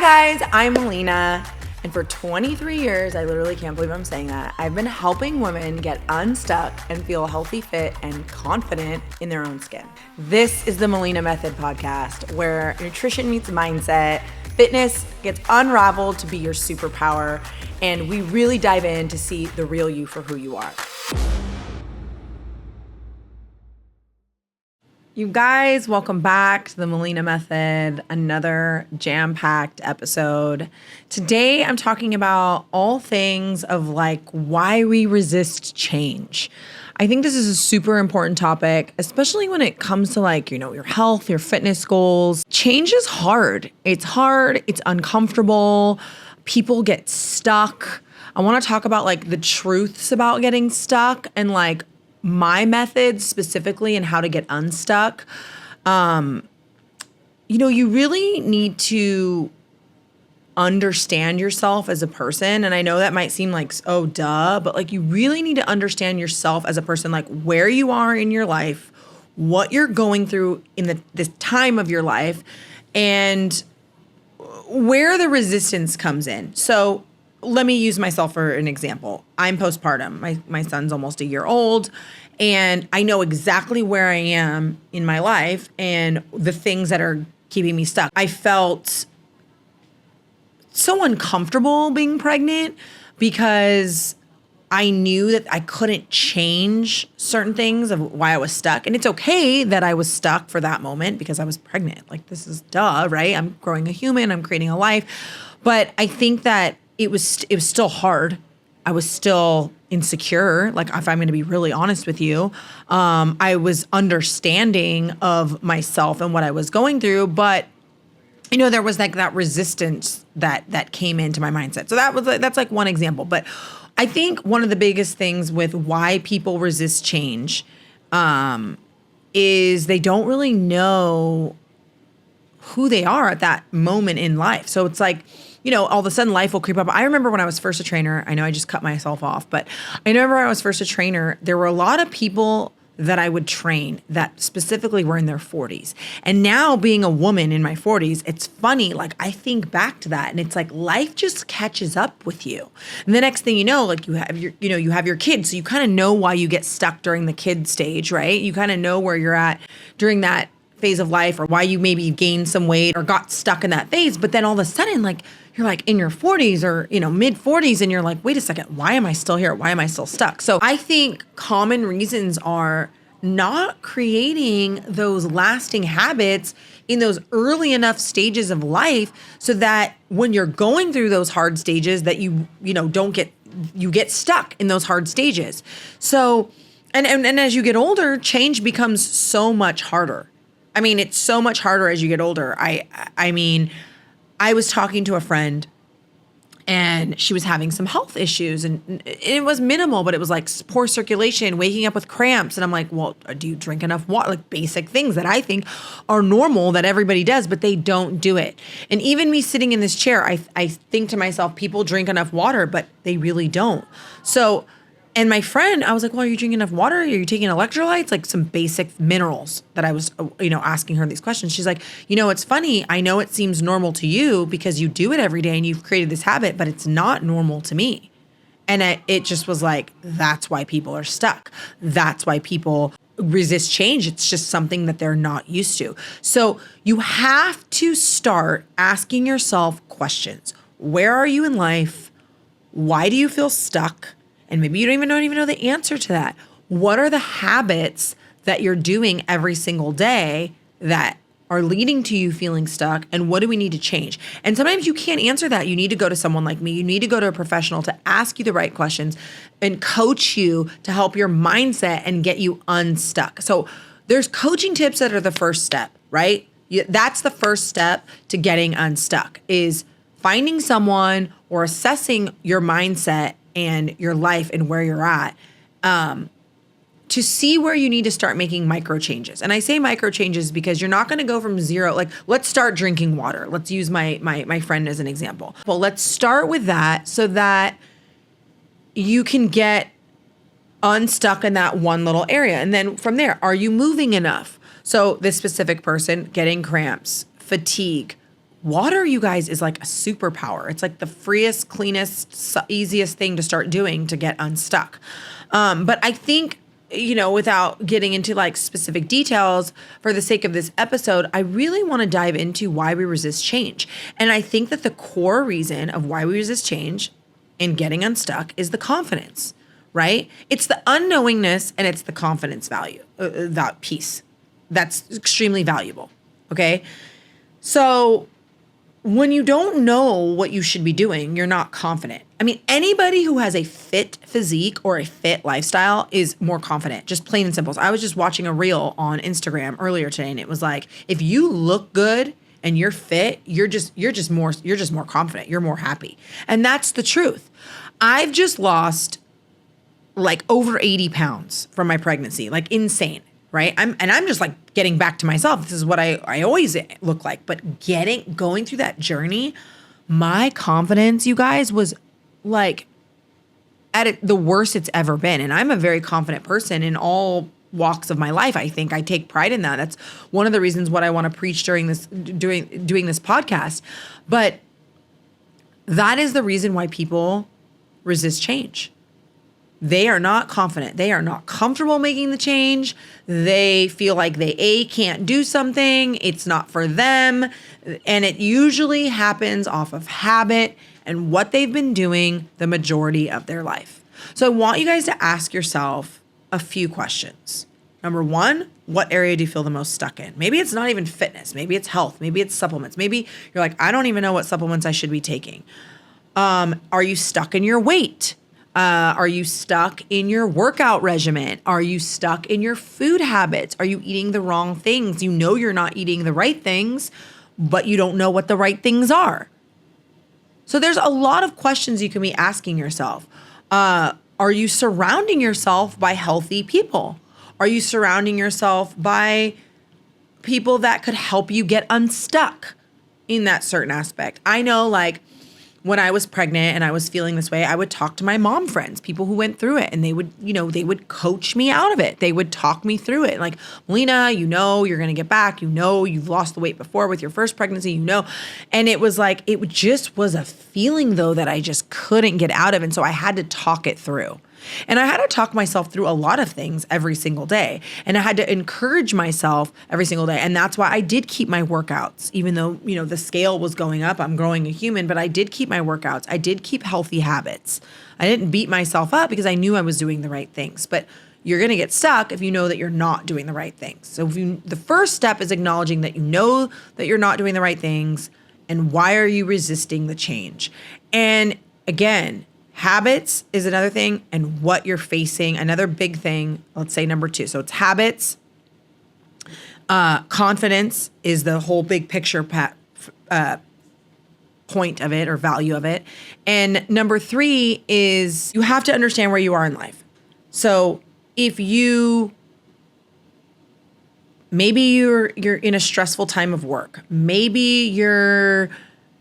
Hi guys, I'm Melina, and for 23 years, I literally can't believe I'm saying that, I've been helping women get unstuck and feel healthy, fit, and confident in their own skin. This is the Melina Method podcast, where nutrition meets mindset, fitness gets unraveled to be your superpower, and we really dive in to see the real you for who you are. You guys, welcome back to the Melina Method, another jam-packed episode. Today, I'm talking about all things of why we resist change. I think this is a super important topic, especially when it comes to your health, your fitness goals. Change is hard. It's hard. It's uncomfortable. People get stuck. I want to talk about the truths about getting stuck and my methods specifically and how to get unstuck. You really need to understand yourself as a person. And I know that might seem oh, duh, but you really need to understand yourself as a person, where you are in your life, what you're going through in this time of your life, and where the resistance comes in. So let me use myself for an example. I'm postpartum. My son's almost a year old, and I know exactly where I am in my life and the things that are keeping me stuck. I felt so uncomfortable being pregnant because I knew that I couldn't change certain things of why I was stuck. And it's okay that I was stuck for that moment because I was pregnant. This is duh, right? I'm growing a human, I'm creating a life. But I think that it was still hard. I was still insecure. If I'm going to be really honest with you, I was understanding of myself and what I was going through, but there was that resistance that came into my mindset. So that's one example. But I think one of the biggest things with why people resist change is they don't really know who they are at that moment in life. So it's all of a sudden life will creep up. I remember when I was first a trainer, I know I just cut myself off, but I remember when I was first a trainer, there were a lot of people that I would train that specifically were in their 40s. And now being a woman in my 40s, it's funny, I think back to that and it's life just catches up with you. And the next thing you know, you have your kids. So you kind of know why you get stuck during the kid stage, right? You kind of know where you're at during that phase of life or why you maybe gained some weight or got stuck in that phase. But then all of a sudden, you're in your 40s or, mid 40s and you're wait a second, why am I still here? Why am I still stuck? So I think common reasons are not creating those lasting habits in those early enough stages of life so that when you're going through those hard stages that you get stuck in those hard stages. So, and as you get older, change becomes so much harder. I mean, it's so much harder as you get older. I mean, I was talking to a friend and she was having some health issues and it was minimal, but it was poor circulation, waking up with cramps. And I'm well, do you drink enough water? Basic things that I think are normal that everybody does, but they don't do it. And even me sitting in this chair, I think to myself, people drink enough water, but they really don't. So, and my friend, I was well, are you drinking enough water? Are you taking electrolytes? Some basic minerals that I was, asking her these questions. She's it's funny. I know it seems normal to you because you do it every day and you've created this habit, but it's not normal to me. And it just was that's why people are stuck. That's why people resist change. It's just something that they're not used to. So you have to start asking yourself questions. Where are you in life? Why do you feel stuck? And maybe you don't even know the answer to that. What are the habits that you're doing every single day that are leading to you feeling stuck? And what do we need to change? And sometimes you can't answer that. You need to go to someone like me. You need to go to a professional to ask you the right questions and coach you to help your mindset and get you unstuck. So there's coaching tips that are the first step, right? That's the first step to getting unstuck, is finding someone or assessing your mindset and your life and where you're at, to see where you need to start making micro changes. And I say micro changes because you're not going to go from zero. Let's start drinking water. Let's use my friend as an example. Well, let's start with that so that you can get unstuck in that one little area. And then from there, are you moving enough? So this specific person getting cramps, fatigue, Water, you guys, is like a superpower. It's like the freest, cleanest, easiest thing to start doing to get unstuck. But I think, without getting into like specific details for the sake of this episode, I really want to dive into why we resist change. And I think that the core reason of why we resist change and getting unstuck is the confidence, right? It's the unknowingness and it's the confidence value, that piece. That's extremely valuable, okay? So when you don't know what you should be doing, you're not confident. I mean, anybody who has a fit physique or a fit lifestyle is more confident, just plain and simple. So I was just watching a reel on Instagram earlier today, and it was like, if you look good and you're fit, you're just more confident. You're more happy. And that's the truth. I've just lost like over 80 pounds from my pregnancy, like insane. Right. I'm just like getting back to myself. This is what I always look like. But going through that journey, my confidence, you guys, was like at the worst it's ever been. And I'm a very confident person in all walks of my life. I think I take pride in that. That's one of the reasons what I want to preach doing this podcast. But that is the reason why people resist change. They are not confident. They are not comfortable making the change. They feel like they can't do something. It's not for them. And it usually happens off of habit and what they've been doing the majority of their life. So I want you guys to ask yourself a few questions. Number one, what area do you feel the most stuck in? Maybe it's not even fitness. Maybe it's health. Maybe it's supplements. Maybe you're like, I don't even know what supplements I should be taking. Are you stuck in your weight? Are you stuck in your workout regimen? Are you stuck in your food habits? Are you eating the wrong things? You know you're not eating the right things, but you don't know what the right things are. So there's a lot of questions you can be asking yourself. Are you surrounding yourself by healthy people? Are you surrounding yourself by people that could help you get unstuck in that certain aspect? I know, like, when I was pregnant and I was feeling this way, I would talk to my mom friends, people who went through it, and they would coach me out of it. They would talk me through it. Like, Melina, you're going to get back. You've lost the weight before with your first pregnancy, And it was like, it just was a feeling though that I just couldn't get out of. And so I had to talk it through. And I had to talk myself through a lot of things every single day. And I had to encourage myself every single day. And that's why I did keep my workouts, even though, the scale was going up. I'm growing a human, but I did keep my workouts. I did keep healthy habits. I didn't beat myself up because I knew I was doing the right things. But you're going to get stuck if you know that you're not doing the right things. So the first step is acknowledging that you know that you're not doing the right things. And why are you resisting the change? And again, habits is another thing, and what you're facing, another big thing, let's say number 2. So it's habits. Confidence is the whole big picture point of it or value of it. And number 3 is you have to understand where you are in life. So if maybe you're in a stressful time of work, maybe you're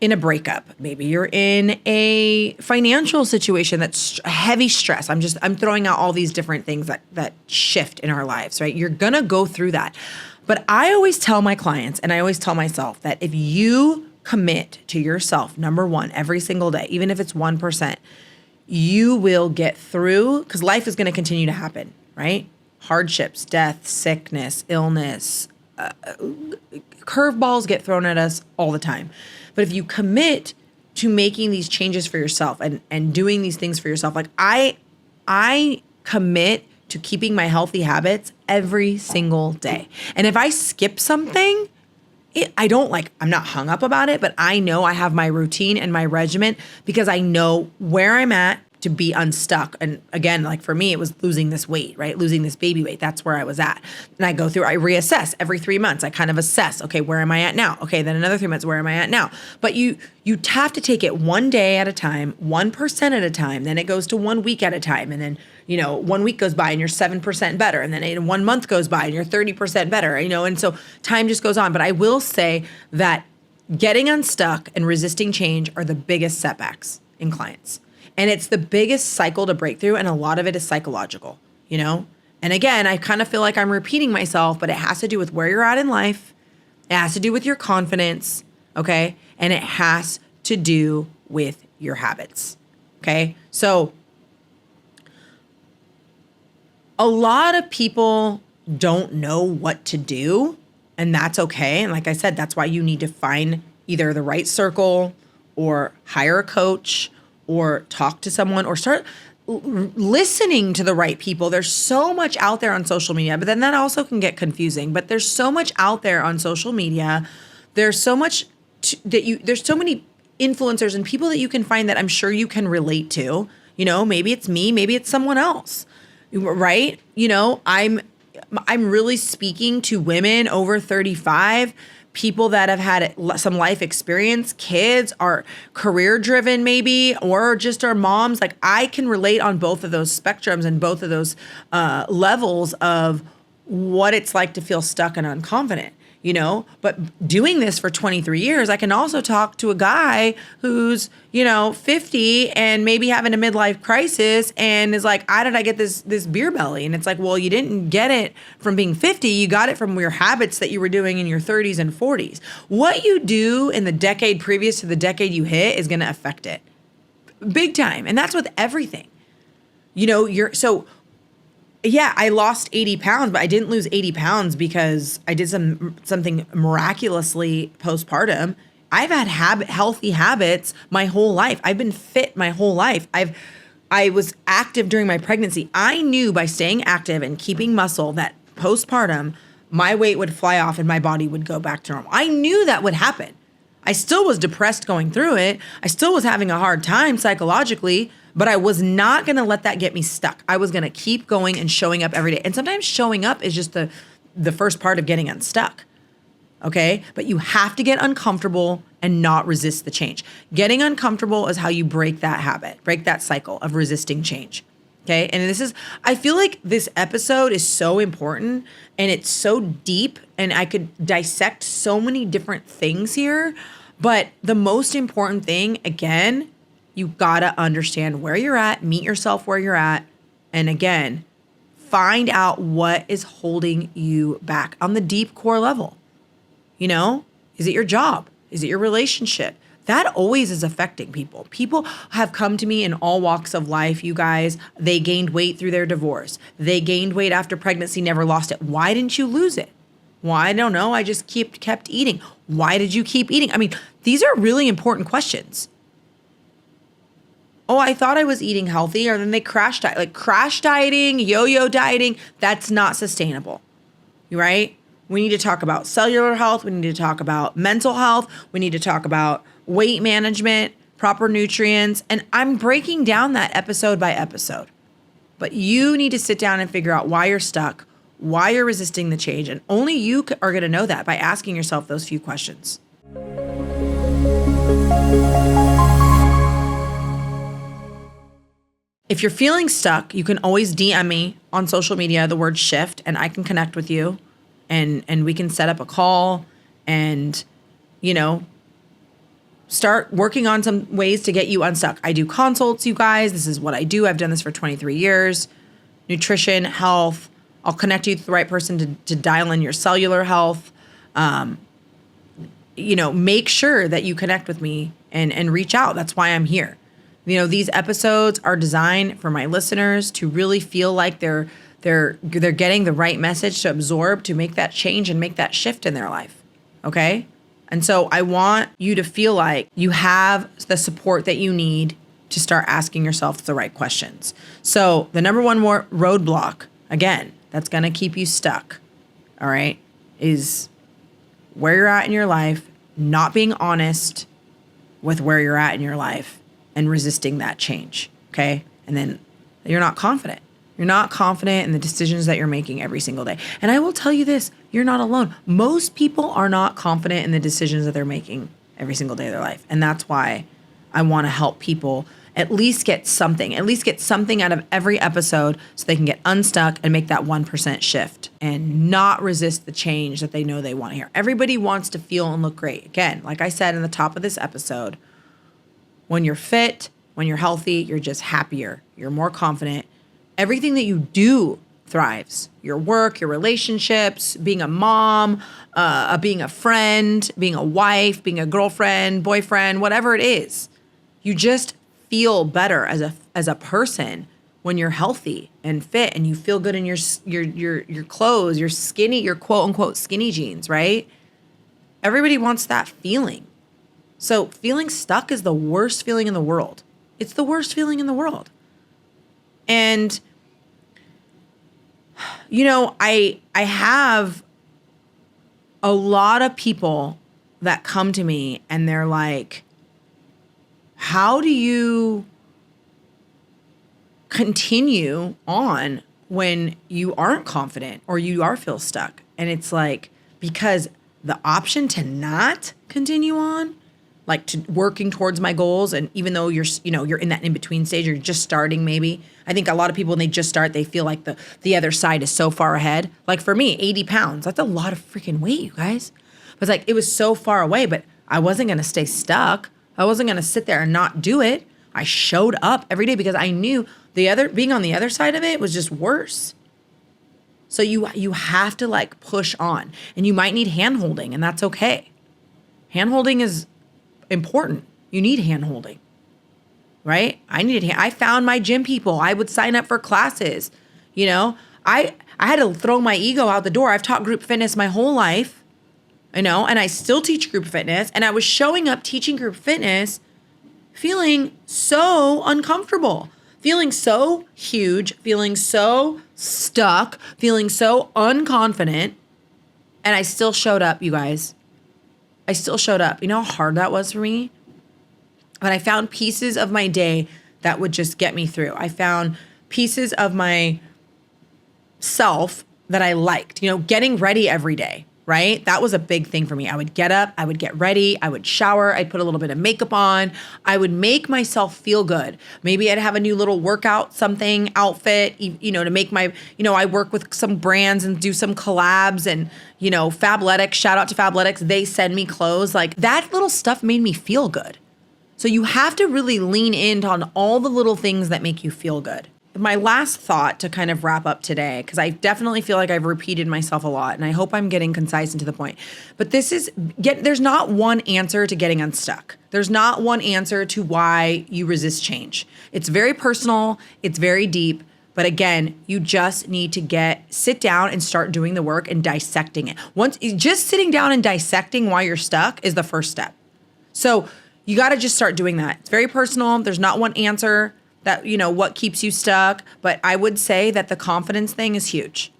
in a breakup, maybe you're in a financial situation that's heavy stress. I'm throwing out all these different things that shift in our lives, right? You're gonna go through that. But I always tell my clients, and I always tell myself, that if you commit to yourself, number 1, every single day, even if it's 1%, you will get through, because life is gonna continue to happen, right? Hardships, death, sickness, illness, curveballs get thrown at us all the time. But if you commit to making these changes for yourself and doing these things for yourself, like I commit to keeping my healthy habits every single day. And if I skip something, I'm not hung up about it, but I know I have my routine and my regimen because I know where I'm at to be unstuck. And again, like for me, it was losing this weight, right? Losing this baby weight. That's where I was at. And I reassess every 3 months. I kind of assess, okay, where am I at now? Okay, then another 3 months, where am I at now? But you have to take it one day at a time, 1% at a time. Then it goes to 1 week at a time. And then, 1 week goes by and you're 7% better. And then 1 month goes by and you're 30% better, and so time just goes on. But I will say that getting unstuck and resisting change are the biggest setbacks in clients. And it's the biggest cycle to break through, and a lot of it is psychological, And again, I kind of feel like I'm repeating myself, but it has to do with where you're at in life. It has to do with your confidence. Okay. And it has to do with your habits. Okay. So a lot of people don't know what to do, and that's okay. And like I said, that's why you need to find either the right circle or hire a coach or talk to someone or start listening to the right people. There's so much out there on social media, but then that also can get confusing. But there's so much out there on social media. There's so much there's so many influencers and people that you can find that I'm sure you can relate to. You know, maybe it's me, maybe it's someone else. Right? You know, I'm really speaking to women over 35, people that have had some life experience, kids, are career driven maybe, or just are moms. Like, I can relate on both of those spectrums and both of those levels of what it's like to feel stuck and unconfident. You know, but doing this for 23 years, I can also talk to a guy who's, 50 and maybe having a midlife crisis and is like, how did I get this beer belly? And it's like, well, you didn't get it from being 50. You got it from your habits that you were doing in your 30s and 40s. What you do in the decade previous to the decade you hit is going to affect it big time. And that's with everything. Yeah, I lost 80 pounds, but I didn't lose 80 pounds because I did something miraculously postpartum. I've had healthy habits my whole life. I've been fit my whole life. I was active during my pregnancy. I knew by staying active and keeping muscle that postpartum, my weight would fly off and my body would go back to normal. I knew that would happen. I still was depressed going through it. I still was having a hard time psychologically, but I was not going to let that get me stuck. I was going to keep going and showing up every day. And sometimes showing up is just the first part of getting unstuck. Okay? But you have to get uncomfortable and not resist the change. Getting uncomfortable is how you break that habit, break that cycle of resisting change. Okay? And I feel like this episode is so important and it's so deep and I could dissect so many different things here. But the most important thing, again, you gotta understand where you're at, meet yourself where you're at, and again, find out what is holding you back on the deep core level. Is it your job? Is it your relationship? That always is affecting people. People have come to me in all walks of life, you guys. They gained weight through their divorce. They gained weight after pregnancy, never lost it. Why didn't you lose it? Well, I don't know. I just kept eating. Why did you keep eating? I mean, these are really important questions. Oh, I thought I was eating healthy, or then they crash diet. Like crash dieting, yo-yo dieting, that's not sustainable, right? We need to talk about cellular health. We need to talk about mental health. We need to talk about weight management, proper nutrients. And I'm breaking down that episode by episode. But you need to sit down and figure out why you're stuck, why you're resisting the change. And only you are going to know that by asking yourself those few questions. If you're feeling stuck, you can always DM me on social media, the word shift, and I can connect with you and we can set up a call and, start working on some ways to get you unstuck. I do consults, you guys. This is what I do. I've done this for 23 years. Nutrition, health. I'll connect you to the right person to dial in your cellular health. Make sure that you connect with me and reach out. That's why I'm here. These episodes are designed for my listeners to really feel like they're getting the right message to absorb, to make that change and make that shift in their life. Okay? And so I want you to feel like you have the support that you need to start asking yourself the right questions. So the number one roadblock, again, that's going to keep you stuck, all right, is where you're at in your life, not being honest with where you're at in your life and resisting that change, okay? And then you're not confident. You're not confident in the decisions that you're making every single day. And I will tell you this, you're not alone. Most people are not confident in the decisions that they're making every single day of their life. And that's why I want to help people at least get something out of every episode so they can get unstuck and make that 1% shift and not resist the change that they know they want to hear. Everybody wants to feel and look great. Again, like I said in the top of this episode, when you're fit, when you're healthy, you're just happier. You're more confident. Everything that you do thrives. Your work, your relationships, being a mom, being a friend, being a wife, being a girlfriend, boyfriend, whatever it is. You just feel better as a person when you're healthy and fit and you feel good in your clothes, your skinny, your quote unquote skinny jeans, right? Everybody wants that feeling. So feeling stuck is the worst feeling in the world. It's the worst feeling in the world. And I have a lot of people that come to me and they're like, how do you continue on when you aren't confident or you are feel stuck? And it's like, because the option to not continue on, like to working towards my goals, and even though you're in that in-between stage, you're just starting maybe. I think a lot of people, when they just start, they feel like the other side is so far ahead. Like for me, 80 pounds, that's a lot of freaking weight, you guys. But it's like, it was so far away, but I wasn't going to stay stuck. I wasn't going to sit there and not do it. I showed up every day because I knew being on the other side of it was just worse. So you have to like push on, and you might need hand holding, and that's okay. Hand holding is important. You need hand holding, right? I found my gym people. I would sign up for classes. I had to throw my ego out the door. I've taught group fitness my whole life, and I still teach group fitness. And I was showing up teaching group fitness, feeling so uncomfortable, feeling so huge, feeling so stuck, feeling so unconfident. And I still showed up, you guys. I still showed up. You know how hard that was for me? But I found pieces of my day that would just get me through. I found pieces of my self that I liked, getting ready every day, right? That was a big thing for me. I would get up, I would get ready, I would shower, I'd put a little bit of makeup on. I would make myself feel good. Maybe I'd have a new little workout, outfit, to make I work with some brands and do some collabs, and, Fabletics, shout out to Fabletics. They send me clothes. Like that little stuff made me feel good. So you have to really lean in on all the little things that make you feel good. My last thought to kind of wrap up today, because I definitely feel like I've repeated myself a lot, and I hope I'm getting concise and to the point. But there's not one answer to getting unstuck. There's not one answer to why you resist change. It's very personal. It's very deep. But again, you just need to sit down and start doing the work and dissecting it. Just sitting down and dissecting why you're stuck is the first step. So you got to just start doing that. It's very personal. There's not one answer that, what keeps you stuck. But I would say that the confidence thing is huge.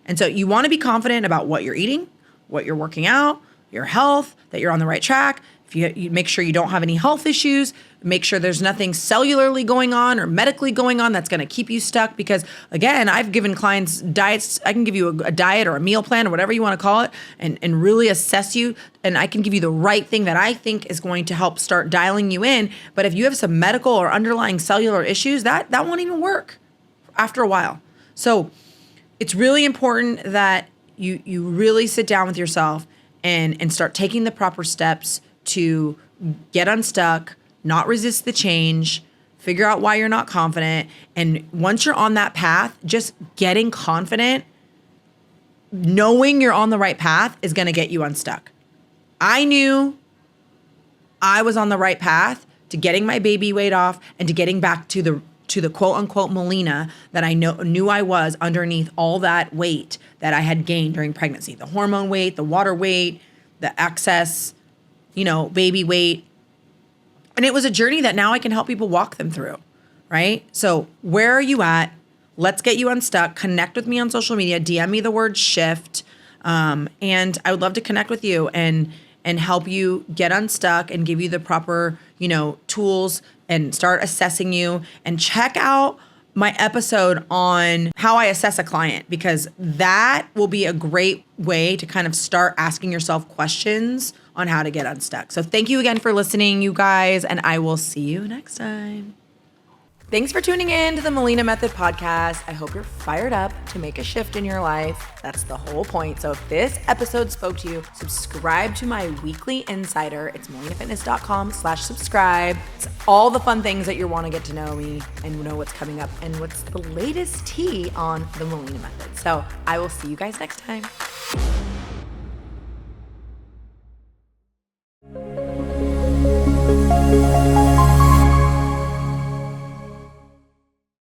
And so you want to be confident about what you're eating, what you're working out, your health, that you're on the right track. If you make sure you don't have any health issues, make sure there's nothing cellularly going on or medically going on that's going to keep you stuck. Because again, I've given clients diets. I can give you a diet or a meal plan or whatever you want to call it, and really assess you. And I can give you the right thing that I think is going to help start dialing you in. But if you have some medical or underlying cellular issues, that won't even work after a while. So it's really important that you really sit down with yourself and start taking the proper steps to get unstuck, not resist the change, figure out why you're not confident. And once you're on that path, just getting confident, knowing you're on the right path is going to get you unstuck. I knew I was on the right path to getting my baby weight off and to getting back to the quote unquote Melina that I knew I was underneath all that weight that I had gained during pregnancy, the hormone weight, the water weight, the excess, baby weight. And it was a journey that now I can help people walk them through, right? So where are you at? Let's get you unstuck. Connect with me on social media. DM me the word shift. And I would love to connect with you and help you get unstuck and give you the proper, tools and start assessing you. And check out my episode on how I assess a client, because that will be a great way to kind of start asking yourself questions on how to get unstuck. So thank you again for listening, you guys, and I will see you next time. Thanks for tuning in to the Melina Method podcast. I hope you're fired up to make a shift in your life. That's the whole point. So if this episode spoke to you, subscribe to my weekly insider. It's melinafitness.com/subscribe. It's all the fun things that you want to get to know me and know what's coming up and what's the latest tea on the Melina Method. So I will see you guys next time.